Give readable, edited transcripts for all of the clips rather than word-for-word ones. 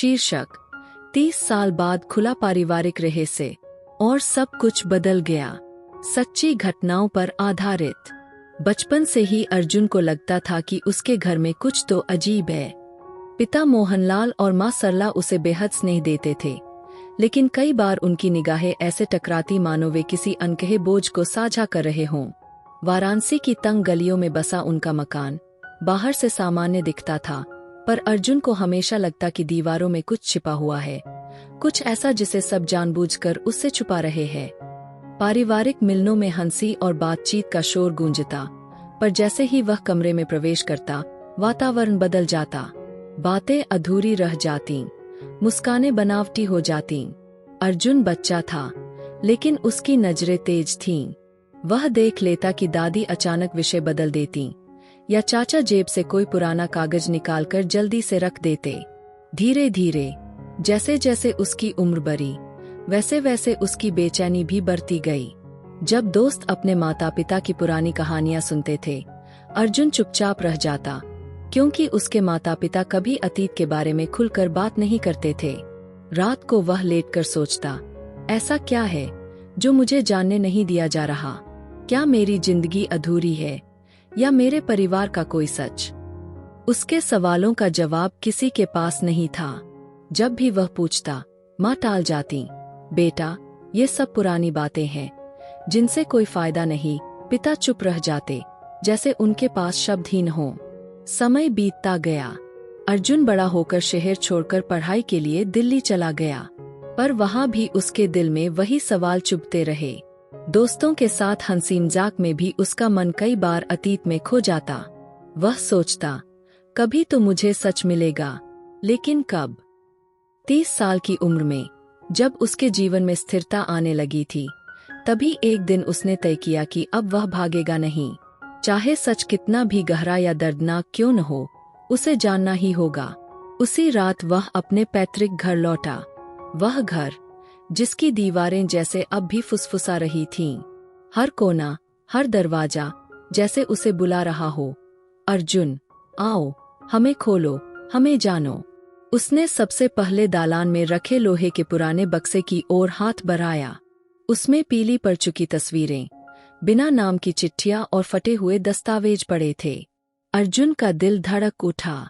शीर्षक 30 साल बाद खुला पारिवारिक रहस्य और सब कुछ बदल गया। सच्ची घटनाओं पर आधारित। बचपन से ही अर्जुन को लगता था कि उसके घर में कुछ तो अजीब है। पिता मोहनलाल और मां सरला उसे बेहद स्नेह देते थे, लेकिन कई बार उनकी निगाहें ऐसे टकराती मानो वे किसी अनकहे बोझ को साझा कर रहे हों। वाराणसी की तंग गलियों में बसा उनका मकान बाहर से सामान्य दिखता था, पर अर्जुन को हमेशा लगता कि दीवारों में कुछ छिपा हुआ है, कुछ ऐसा जिसे सब जानबूझकर उससे छुपा रहे हैं। पारिवारिक मिलनों में हंसी और बातचीत का शोर गूंजता, पर जैसे ही वह कमरे में प्रवेश करता, वातावरण बदल जाता। बातें अधूरी रह जातीं, मुस्कानें बनावटी हो जातीं। अर्जुन बच्चा था, लेकिन उसकी नजरें तेज थीं। वह देख लेता कि दादी अचानक विषय बदल देतीं, या चाचा जेब से कोई पुराना कागज निकालकर जल्दी से रख देते। धीरे धीरे जैसे जैसे उसकी उम्र बढ़ी, वैसे वैसे उसकी बेचैनी भी बढ़ती गई। जब दोस्त अपने माता पिता की पुरानी कहानियां सुनते थे, अर्जुन चुपचाप रह जाता, क्योंकि उसके माता पिता कभी अतीत के बारे में खुलकर बात नहीं करते थे। रात को वह लेटकर सोचता, ऐसा क्या है जो मुझे जानने नहीं दिया जा रहा? क्या मेरी जिंदगी अधूरी है, या मेरे परिवार का कोई सच? उसके सवालों का जवाब किसी के पास नहीं था। जब भी वह पूछता, माँ टाल जाती, बेटा ये सब पुरानी बातें हैं जिनसे कोई फायदा नहीं। पिता चुप रह जाते, जैसे उनके पास शब्द ही न हो। समय बीतता गया। अर्जुन बड़ा होकर शहर छोड़कर पढ़ाई के लिए दिल्ली चला गया, पर वहाँ भी उसके दिल में वही सवाल चुभते रहे। दोस्तों के साथ हंसी मजाक में भी उसका मन कई बार अतीत में खो जाता। वह सोचता, कभी तो मुझे सच मिलेगा, लेकिन कब? 30 साल की उम्र में जब उसके जीवन में स्थिरता आने लगी थी, तभी एक दिन उसने तय किया कि अब वह भागेगा नहीं। चाहे सच कितना भी गहरा या दर्दनाक क्यों न हो, उसे जानना ही होगा। उसी रात वह अपने पैतृक घर लौटा। वह घर जिसकी दीवारें जैसे अब भी फुसफुसा रही थीं। हर कोना, हर दरवाजा जैसे उसे बुला रहा हो, अर्जुन आओ, हमें खोलो, हमें जानो। उसने सबसे पहले दालान में रखे लोहे के पुराने बक्से की ओर हाथ बढ़ाया। उसमें पीली पड़ चुकी तस्वीरें, बिना नाम की चिट्ठियां और फटे हुए दस्तावेज पड़े थे। अर्जुन का दिल धड़क उठा।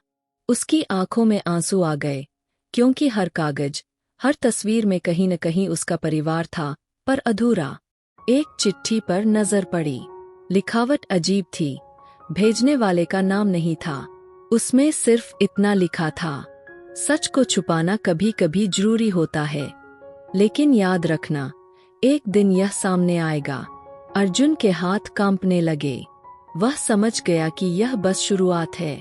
उसकी आंखों में आंसू आ गए, क्योंकि हर कागज, हर तस्वीर में कहीं न कहीं उसका परिवार था, पर अधूरा। एक चिट्ठी पर नजर पड़ी। लिखावट अजीब थी, भेजने वाले का नाम नहीं था। उसमें सिर्फ इतना लिखा था, सच को छुपाना कभी कभी जरूरी होता है, लेकिन याद रखना, एक दिन यह सामने आएगा। अर्जुन के हाथ कांपने लगे। वह समझ गया कि यह बस शुरुआत है।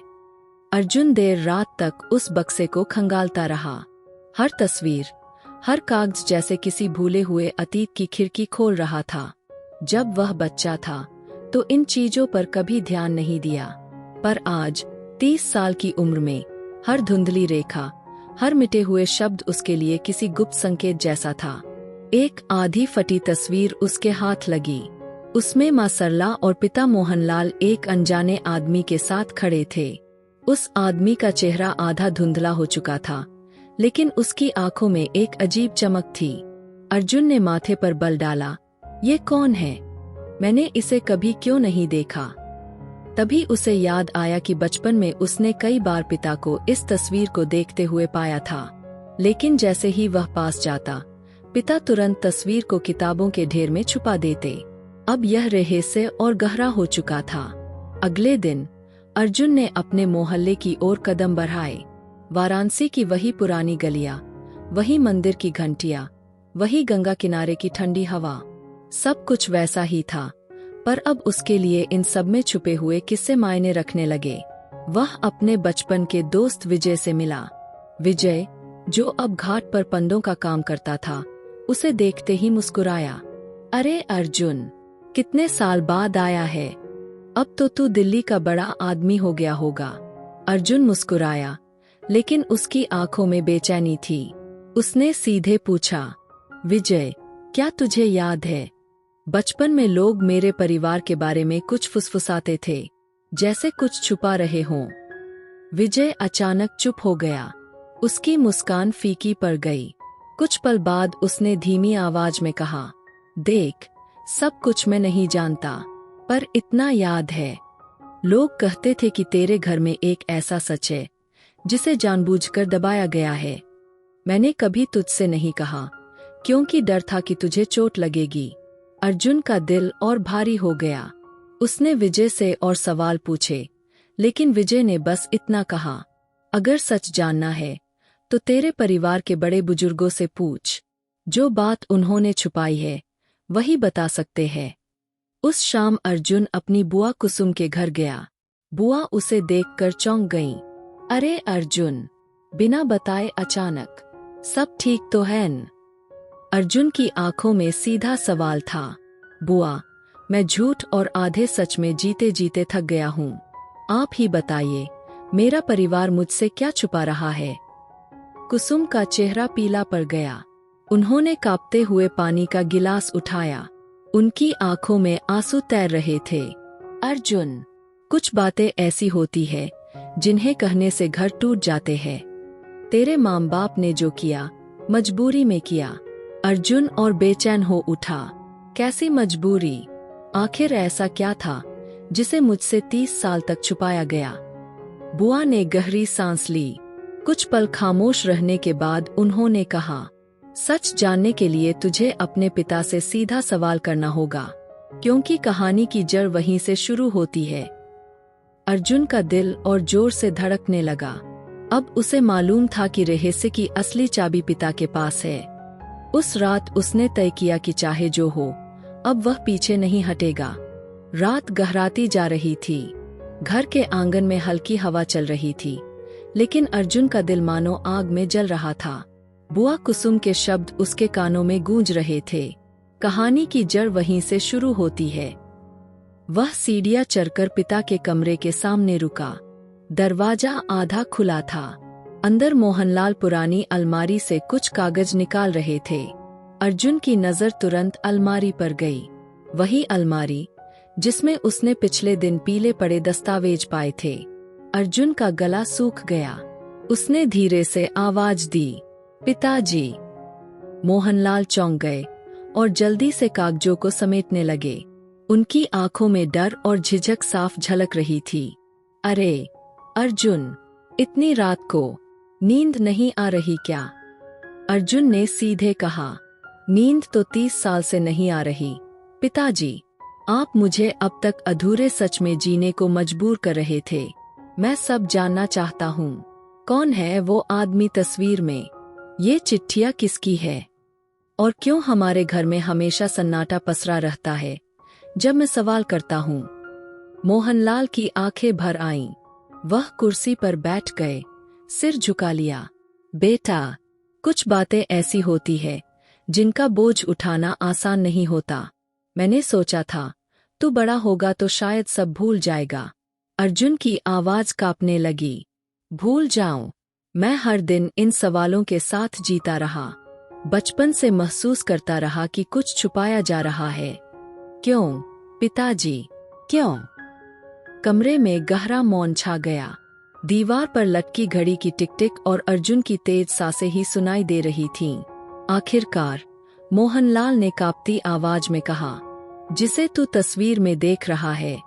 अर्जुन देर रात तक उस बक्से को खंगालता रहा। हर तस्वीर, हर कागज जैसे किसी भूले हुए अतीत की खिड़की खोल रहा था। जब वह बच्चा था तो इन चीजों पर कभी ध्यान नहीं दिया, पर आज 30 साल की उम्र में हर धुंधली रेखा, हर मिटे हुए शब्द उसके लिए किसी गुप्त संकेत जैसा था। एक आधी फटी तस्वीर उसके हाथ लगी। उसमें मां सरला और पिता मोहनलाल एक अनजाने आदमी के साथ खड़े थे। उस आदमी का चेहरा आधा धुंधला हो चुका था, लेकिन उसकी आंखों में एक अजीब चमक थी। अर्जुन ने माथे पर बल डाला, ये कौन है? मैंने इसे कभी क्यों नहीं देखा? तभी उसे याद आया कि बचपन में उसने कई बार पिता को इस तस्वीर को देखते हुए पाया था, लेकिन जैसे ही वह पास जाता, पिता तुरंत तस्वीर को किताबों के ढेर में छुपा देते। अब यह रहस्य और गहरा हो चुका था। अगले दिन अर्जुन ने अपने मोहल्ले की ओर कदम बढ़ाए। वाराणसी की वही पुरानी गलियां, वही मंदिर की घंटियां, वही गंगा किनारे की ठंडी हवा, सब कुछ वैसा ही था, पर अब उसके लिए इन सब में छुपे हुए किस्से मायने रखने लगे। वह अपने बचपन के दोस्त विजय से मिला। विजय, जो अब घाट पर पंडों का काम करता था, उसे देखते ही मुस्कुराया। अरे अर्जुन, कितने साल बाद आया है। अब तो तू दिल्ली का बड़ा आदमी हो गया होगा। अर्जुन मुस्कुराया, लेकिन उसकी आंखों में बेचैनी थी। उसने सीधे पूछा, विजय, क्या तुझे याद है, बचपन में लोग मेरे परिवार के बारे में कुछ फुसफुसाते थे, जैसे कुछ छुपा रहे हों? विजय अचानक चुप हो गया। उसकी मुस्कान फीकी पड़ गई। कुछ पल बाद उसने धीमी आवाज में कहा, देख, सब कुछ मैं नहीं जानता, पर इतना याद है। लोग कहते थे कि तेरे घर में एक ऐसा सच है जिसे जानबूझकर दबाया गया है। मैंने कभी तुझसे नहीं कहा, क्योंकि डर था कि तुझे चोट लगेगी। अर्जुन का दिल और भारी हो गया। उसने विजय से और सवाल पूछे, लेकिन विजय ने बस इतना कहा, अगर सच जानना है तो तेरे परिवार के बड़े बुजुर्गों से पूछ। जो बात उन्होंने छुपाई है वही बता सकते हैं। उस शाम अर्जुन अपनी बुआ कुसुम के घर गया। बुआ उसे देखकर चौंक गईं। अरे अर्जुन, बिना बताए अचानक, सब ठीक तो है न? अर्जुन की आंखों में सीधा सवाल था। बुआ, मैं झूठ और आधे सच में जीते जीते थक गया हूँ। आप ही बताइए, मेरा परिवार मुझसे क्या छुपा रहा है? कुसुम का चेहरा पीला पड़ गया। उन्होंने कांपते हुए पानी का गिलास उठाया। उनकी आंखों में आंसू तैर रहे थे। अर्जुन, कुछ बातें ऐसी होती है जिन्हें कहने से घर टूट जाते हैं। तेरे माँ बाप ने जो किया, मजबूरी में किया। अर्जुन और बेचैन हो उठा। कैसी मजबूरी? आखिर ऐसा क्या था जिसे मुझसे 30 साल तक छुपाया गया? बुआ ने गहरी सांस ली। कुछ पल खामोश रहने के बाद उन्होंने कहा, सच जानने के लिए तुझे अपने पिता से सीधा सवाल करना होगा, क्योंकि कहानी की जड़ वहीं से शुरू होती है। अर्जुन का दिल और जोर से धड़कने लगा। अब उसे मालूम था कि रहस्य की असली चाबी पिता के पास है। उस रात उसने तय किया कि चाहे जो हो, अब वह पीछे नहीं हटेगा। रात गहराती जा रही थी। घर के आंगन में हल्की हवा चल रही थी, लेकिन अर्जुन का दिल मानो आग में जल रहा था। बुआ कुसुम के शब्द उसके कानों में गूंज रहे थे। कहानी की जड़ वहीं से शुरू होती है। वह सीढ़ियां चढ़कर पिता के कमरे के सामने रुका। दरवाजा आधा खुला था। अंदर मोहनलाल पुरानी अलमारी से कुछ कागज निकाल रहे थे। अर्जुन की नजर तुरंत अलमारी पर गई। वही अलमारी जिसमें उसने पिछले दिन पीले पड़े दस्तावेज पाए थे। अर्जुन का गला सूख गया। उसने धीरे से आवाज दी, पिताजी। मोहनलाल चौंक गए और जल्दी से कागजों को समेटने लगे। उनकी आंखों में डर और झिझक साफ झलक रही थी। अरे अर्जुन, इतनी रात को नींद नहीं आ रही क्या? अर्जुन ने सीधे कहा, नींद तो 30 साल से नहीं आ रही पिताजी। आप मुझे अब तक अधूरे सच में जीने को मजबूर कर रहे थे। मैं सब जानना चाहता हूँ। कौन है वो आदमी तस्वीर में? ये चिट्ठियाँ किसकी है? और क्यों हमारे घर में हमेशा सन्नाटा पसरा रहता है जब मैं सवाल करता हूँ? मोहनलाल की आंखें भर आईं। वह कुर्सी पर बैठ गए, सिर झुका लिया। बेटा, कुछ बातें ऐसी होती है जिनका बोझ उठाना आसान नहीं होता। मैंने सोचा था तू बड़ा होगा तो शायद सब भूल जाएगा। अर्जुन की आवाज कांपने लगी। भूल जाऊं? मैं हर दिन इन सवालों के साथ जीता रहा। बचपन से महसूस करता रहा कि कुछ छुपाया जा रहा है। क्यों पिताजी, क्यों? कमरे में गहरा मौन छा गया। दीवार पर लटकी घड़ी की टिक टिक और अर्जुन की तेज सांसें ही सुनाई दे रही थीं। आखिरकार मोहनलाल ने कांपती आवाज में कहा, जिसे तू तस्वीर में देख रहा है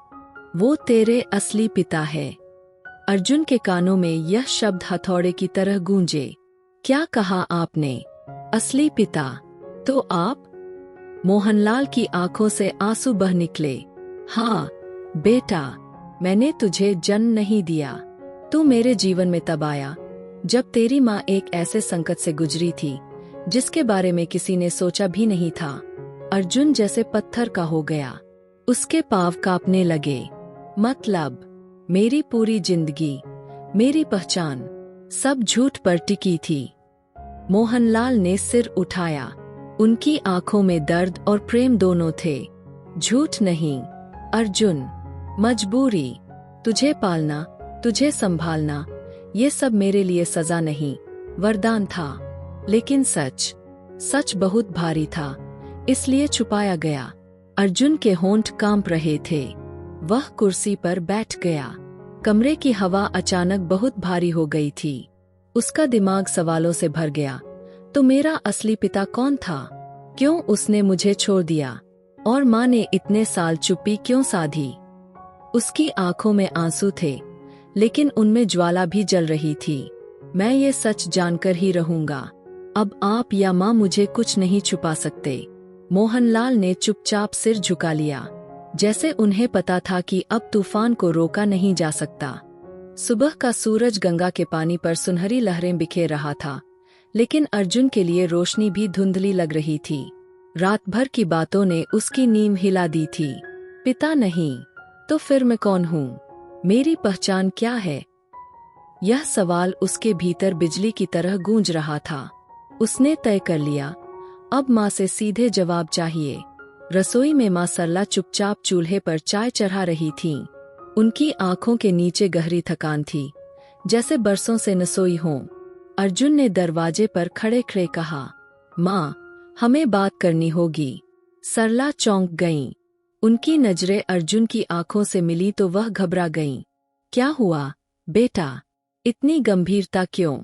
वो तेरे असली पिता है। अर्जुन के कानों में यह शब्द हथौड़े की तरह गूंजे। क्या कहा आपने? असली पिता? तो आप? मोहनलाल की आंखों से आंसू बह निकले। हाँ बेटा, मैंने तुझे जन्म नहीं दिया। तू मेरे जीवन में तब आया जब तेरी माँ एक ऐसे संकट से गुजरी थी जिसके बारे में किसी ने सोचा भी नहीं था। अर्जुन जैसे पत्थर का हो गया। उसके पाँव कांपने लगे। मतलब मेरी पूरी जिंदगी, मेरी पहचान, सब झूठ पर टिकी थी। मोहनलाल ने सिर उठाया। उनकी आंखों में दर्द और प्रेम दोनों थे। झूठ नहीं अर्जुन, मजबूरी। तुझे पालना, तुझे संभालना, ये सब मेरे लिए सजा नहीं, वरदान था। लेकिन सच बहुत भारी था, इसलिए छुपाया गया। अर्जुन के होंठ कांप रहे थे। वह कुर्सी पर बैठ गया। कमरे की हवा अचानक बहुत भारी हो गई थी। उसका दिमाग सवालों से भर गया। तो मेरा असली पिता कौन था? क्यों उसने मुझे छोड़ दिया? और माँ ने इतने साल चुप्पी क्यों साधी? उसकी आंखों में आंसू थे, लेकिन उनमें ज्वाला भी जल रही थी। मैं ये सच जानकर ही रहूंगा। अब आप या माँ मुझे कुछ नहीं छुपा सकते। मोहनलाल ने चुपचाप सिर झुका लिया, जैसे उन्हें पता था कि अब तूफान को रोका नहीं जा सकता। सुबह का सूरज गंगा के पानी पर सुनहरी लहरें बिखेर रहा था, लेकिन अर्जुन के लिए रोशनी भी धुंधली लग रही थी। रात भर की बातों ने उसकी नींद हिला दी थी। पिता नहीं, तो फिर मैं कौन हूँ? मेरी पहचान क्या है? यह सवाल उसके भीतर बिजली की तरह गूंज रहा था। उसने तय कर लिया, अब माँ से सीधे जवाब चाहिए। रसोई में माँ सरला चुपचाप चूल्हे पर चाय चढ़ा रही थीं। उनकी आंखों के नीचे गहरी थकान थी, जैसे बरसों से न सोई हों। अर्जुन ने दरवाजे पर खड़े खड़े कहा, माँ, हमें बात करनी होगी। सरला चौंक गईं। उनकी नजरें अर्जुन की आंखों से मिली तो वह घबरा गईं। क्या हुआ बेटा, इतनी गंभीरता क्यों?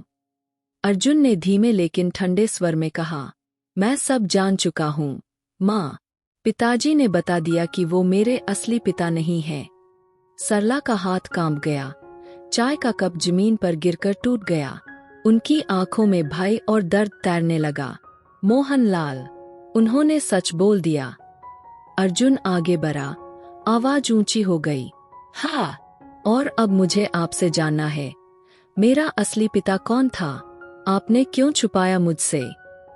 अर्जुन ने धीमे लेकिन ठंडे स्वर में कहा, मैं सब जान चुका हूँ माँ। पिताजी ने बता दिया कि वो मेरे असली पिता नहीं है। सरला का हाथ कांप गया। चाय का कप जमीन पर गिरकर टूट गया। उनकी आंखों में भय और दर्द तैरने लगा। मोहनलाल, उन्होंने सच बोल दिया। अर्जुन आगे बढ़ा, आवाज ऊंची हो गई। हाँ, और अब मुझे आपसे जानना है, मेरा असली पिता कौन था? आपने क्यों छुपाया मुझसे?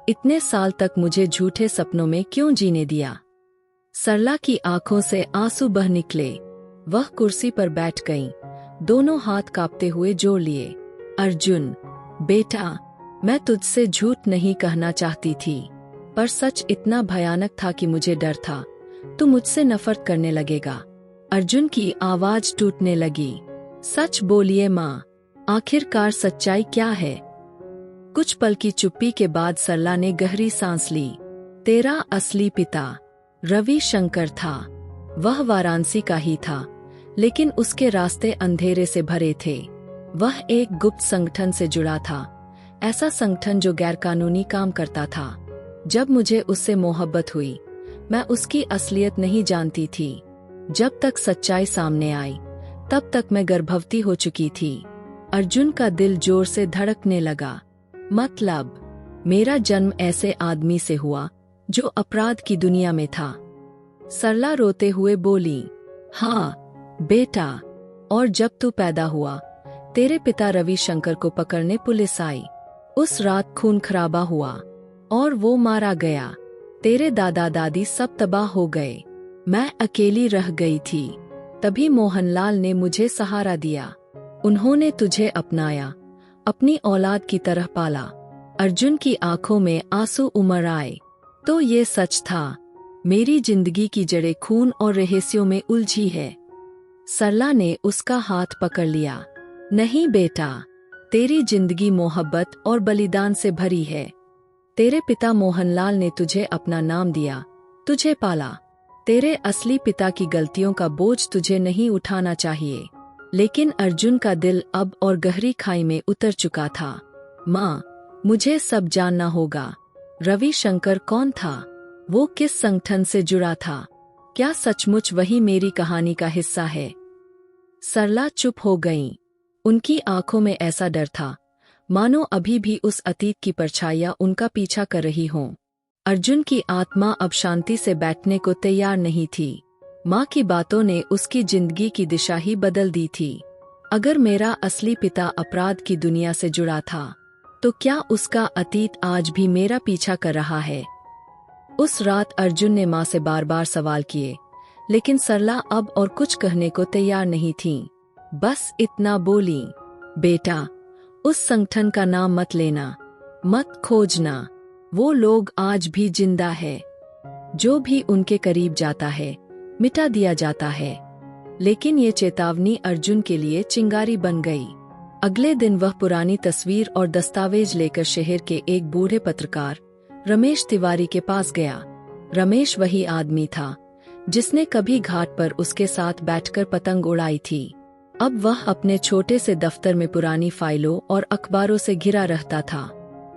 इतने साल तक मुझे झूठे सपनों में क्यों जीने दिया? सरला की आंखों से आंसू बह निकले। वह कुर्सी पर बैठ गईं, दोनों हाथ कांपते हुए जोड़ लिए। अर्जुन बेटा, मैं तुझसे झूठ नहीं कहना चाहती थी, पर सच इतना भयानक था कि मुझे डर था तू मुझसे नफरत करने लगेगा। अर्जुन की आवाज टूटने लगी। सच बोलिए माँ, आखिरकार सच्चाई क्या है? कुछ पल की चुप्पी के बाद सरला ने गहरी सांस ली। तेरा असली पिता रवि शंकर था। वह वाराणसी का ही था, लेकिन उसके रास्ते अंधेरे से भरे थे। वह एक गुप्त संगठन से जुड़ा था, ऐसा संगठन जो गैरकानूनी काम करता था। जब मुझे उससे मोहब्बत हुई, मैं उसकी असलियत नहीं जानती थी। जब तक सच्चाई सामने आई, तब तक मैं गर्भवती हो चुकी थी। अर्जुन का दिल जोर से धड़कने लगा। मतलब, मेरा जन्म ऐसे आदमी से हुआ जो अपराध की दुनिया में था। सरला रोते हुए बोली, हाँ बेटा, और जब तू पैदा हुआ, तेरे पिता रवि शंकर को पकड़ने पुलिस आई। उस रात खून खराबा हुआ और वो मारा गया। तेरे दादा दादी सब तबाह हो गए। मैं अकेली रह गई थी। तभी मोहनलाल ने मुझे सहारा दिया। उन्होंने तुझे अपनाया, अपनी औलाद की तरह पाला। अर्जुन की आंखों में आंसू उमड़ आए। तो ये सच था, मेरी जिंदगी की जड़ें खून और रहस्यों में उलझी है। सरला ने उसका हाथ पकड़ लिया। नहीं बेटा, तेरी जिंदगी मोहब्बत और बलिदान से भरी है। तेरे पिता मोहनलाल ने तुझे अपना नाम दिया, तुझे पाला। तेरे असली पिता की गलतियों का बोझ तुझे नहीं उठाना चाहिए। लेकिन अर्जुन का दिल अब और गहरी खाई में उतर चुका था। माँ, मुझे सब जानना होगा। रवि शंकर कौन था? वो किस संगठन से जुड़ा था? क्या सचमुच वही मेरी कहानी का हिस्सा है? सरला चुप हो गईं। उनकी आंखों में ऐसा डर था, मानो अभी भी उस अतीत की परछाइयां उनका पीछा कर रही हों। अर्जुन की आत्मा अब शांति से बैठने को तैयार नहीं थी। माँ की बातों ने उसकी जिंदगी की दिशा ही बदल दी थी। अगर मेरा असली पिता अपराध की दुनिया से जुड़ा था, तो क्या उसका अतीत आज भी मेरा पीछा कर रहा है? उस रात अर्जुन ने माँ से बार बार सवाल किए, लेकिन सरला अब और कुछ कहने को तैयार नहीं थीं। बस इतना बोली, बेटा, उस संगठन का नाम मत लेना, मत खोजना। वो लोग आज भी जिंदा है। जो भी उनके करीब जाता है, मिटा दिया जाता है। लेकिन ये चेतावनी अर्जुन के लिए चिंगारी बन गई। अगले दिन वह पुरानी तस्वीर और दस्तावेज लेकर शहर के एक बूढ़े पत्रकार रमेश तिवारी के पास गया। रमेश वही आदमी था जिसने कभी घाट पर उसके साथ बैठकर पतंग उड़ाई थी। अब वह अपने छोटे से दफ्तर में पुरानी फाइलों और अखबारों से घिरा रहता था।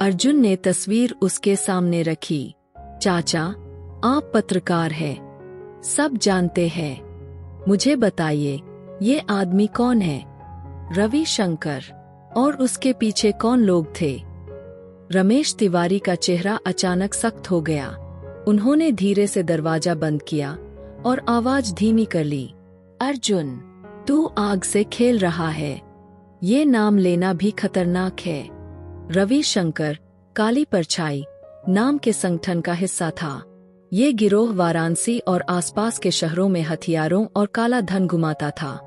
अर्जुन ने तस्वीर उसके सामने रखी। चाचा, आप पत्रकार हैं, सब जानते हैं। मुझे बताइए, ये आदमी कौन है? रविशंकर। और उसके पीछे कौन लोग थे? रमेश तिवारी का चेहरा अचानक सख्त हो गया। उन्होंने धीरे से दरवाजा बंद किया और आवाज धीमी कर ली। अर्जुन, तू आग से खेल रहा है। ये नाम लेना भी खतरनाक है। रविशंकर, काली परछाई नाम के संगठन का हिस्सा था। ये गिरोह वाराणसी और आसपास के शहरों में हथियारों और काला धन घुमाता था।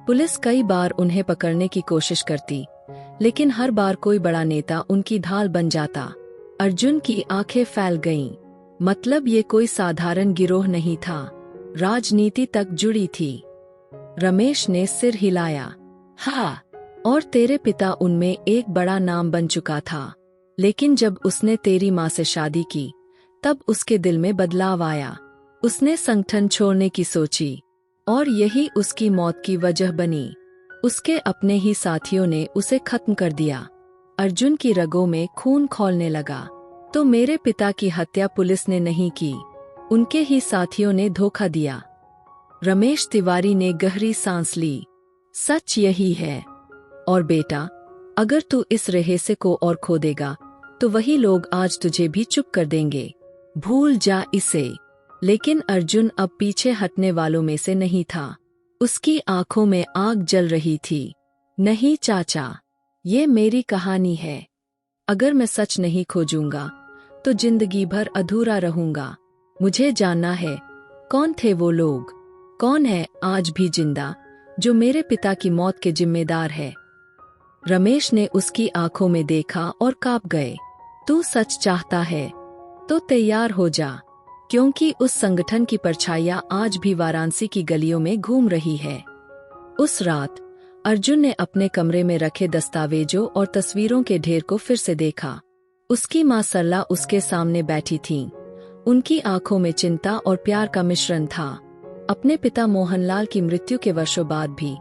पुलिस कई बार उन्हें पकड़ने की कोशिश करती, लेकिन हर बार कोई बड़ा नेता उनकी ढाल बन जाता। अर्जुन की आंखें फैल गईं। मतलब ये कोई साधारण गिरोह नहीं था, राजनीति तक जुड़ी थी। रमेश ने सिर हिलाया। हाँ, और तेरे पिता उनमें एक बड़ा नाम बन चुका था। लेकिन जब उसने तेरी माँ से शादी की, तब उसके दिल में बदलाव आया। उसने संगठन छोड़ने की सोची, और यही उसकी मौत की वजह बनी। उसके अपने ही साथियों ने उसे खत्म कर दिया। अर्जुन की रगों में खून खौलने लगा। तो मेरे पिता की हत्या पुलिस ने नहीं की, उनके ही साथियों ने धोखा दिया। रमेश तिवारी ने गहरी सांस ली। सच यही है। और बेटा, अगर तू इस रहस्य को और खो देगा, तो वही लोग आज तुझे भी चुप कर देंगे। भूल जा इसे। लेकिन अर्जुन अब पीछे हटने वालों में से नहीं था। उसकी आंखों में आग जल रही थी। नहीं चाचा, ये मेरी कहानी है। अगर मैं सच नहीं खोजूंगा, तो जिंदगी भर अधूरा रहूंगा। मुझे जानना है, कौन थे वो लोग? कौन है आज भी जिंदा, जो मेरे पिता की मौत के जिम्मेदार है? रमेश ने उसकी आंखों में देखा और कांप गए। तू सच चाहता है तो तैयार हो जा, क्योंकि उस संगठन की परछाइयां आज भी वाराणसी की गलियों में घूम रही है। उस रात अर्जुन ने अपने कमरे में रखे दस्तावेजों और तस्वीरों के ढेर को फिर से देखा। उसकी माँ सरला उसके सामने बैठी थीं। उनकी आंखों में चिंता और प्यार का मिश्रण था। अपने पिता मोहनलाल की मृत्यु के वर्षों बाद भी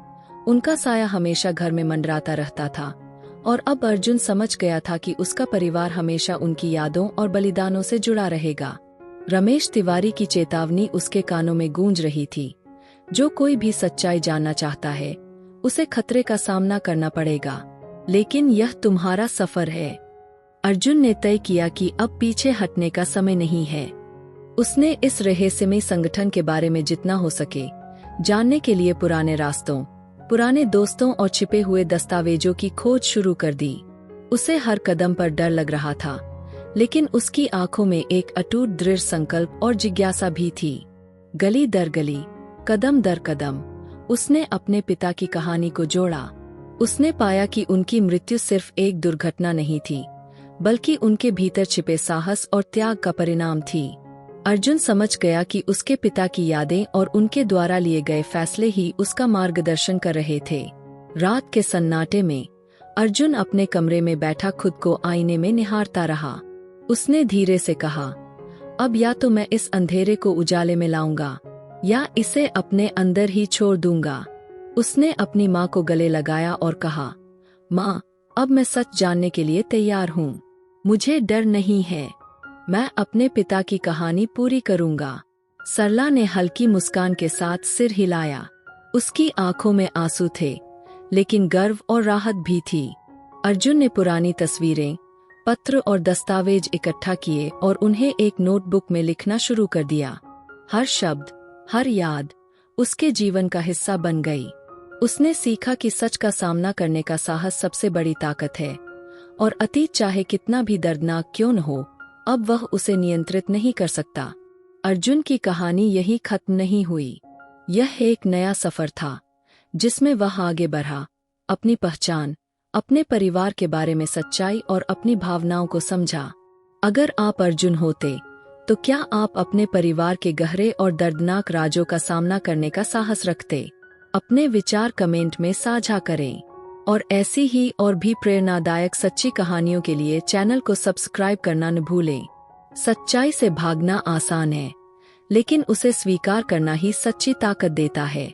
उनका साया हमेशा घर में मंडराता रहता था, और अब अर्जुन समझ गया था कि उसका परिवार हमेशा उनकी यादों और बलिदानों से जुड़ा रहेगा। रमेश तिवारी की चेतावनी उसके कानों में गूंज रही थी। जो कोई भी सच्चाई जानना चाहता है, उसे खतरे का सामना करना पड़ेगा, लेकिन यह तुम्हारा सफर है। अर्जुन ने तय किया कि अब पीछे हटने का समय नहीं है। उसने इस रहस्यमय संगठन के बारे में जितना हो सके जानने के लिए पुराने रास्तों, पुराने दोस्तों और छिपे हुए दस्तावेजों की खोज शुरू कर दी। उसे हर कदम पर डर लग रहा था, लेकिन उसकी आंखों में एक अटूट दृढ़ संकल्प और जिज्ञासा भी थी। गली दर गली, कदम दर कदम, उसने अपने पिता की कहानी को जोड़ा। उसने पाया कि उनकी मृत्यु सिर्फ एक दुर्घटना नहीं थी, बल्कि उनके भीतर छिपे साहस और त्याग का परिणाम थी। अर्जुन समझ गया कि उसके पिता की यादें और उनके द्वारा लिए गए फैसले ही उसका मार्गदर्शन कर रहे थे। रात के सन्नाटे में अर्जुन अपने कमरे में बैठा खुद को आईने में निहारता रहा। उसने धीरे से कहा, अब या तो मैं इस अंधेरे को उजाले में लाऊंगा, या इसे अपने अंदर ही छोड़ दूंगा। उसने अपनी माँ को गले लगाया और कहा, माँ, अब मैं सच जानने के लिए तैयार हूँ। मुझे डर नहीं है, मैं अपने पिता की कहानी पूरी करूंगा। सरला ने हल्की मुस्कान के साथ सिर हिलाया। उसकी आंखों में आंसू थे, लेकिन गर्व और राहत भी थी। अर्जुन ने पुरानी तस्वीरें, पत्र और दस्तावेज इकट्ठा किए और उन्हें एक नोटबुक में लिखना शुरू कर दिया। हर शब्द, हर याद उसके जीवन का हिस्सा बन गई। उसने सीखा कि सच का सामना करने का साहस सबसे बड़ी ताकत है, और अतीत चाहे कितना भी दर्दनाक क्यों न हो, अब वह उसे नियंत्रित नहीं कर सकता। अर्जुन की कहानी यही खत्म नहीं हुई। यह एक नया सफर था, जिसमें वह आगे बढ़ा, अपनी पहचान, अपने परिवार के बारे में सच्चाई और अपनी भावनाओं को समझा। अगर आप अर्जुन होते, तो क्या आप अपने परिवार के गहरे और दर्दनाक राजों का सामना करने का साहस रखते? अपने विचार कमेंट में साझा करें, और ऐसी ही और भी प्रेरणादायक सच्ची कहानियों के लिए चैनल को सब्सक्राइब करना न भूलें। सच्चाई से भागना आसान है, लेकिन उसे स्वीकार करना ही सच्ची ताकत देता है।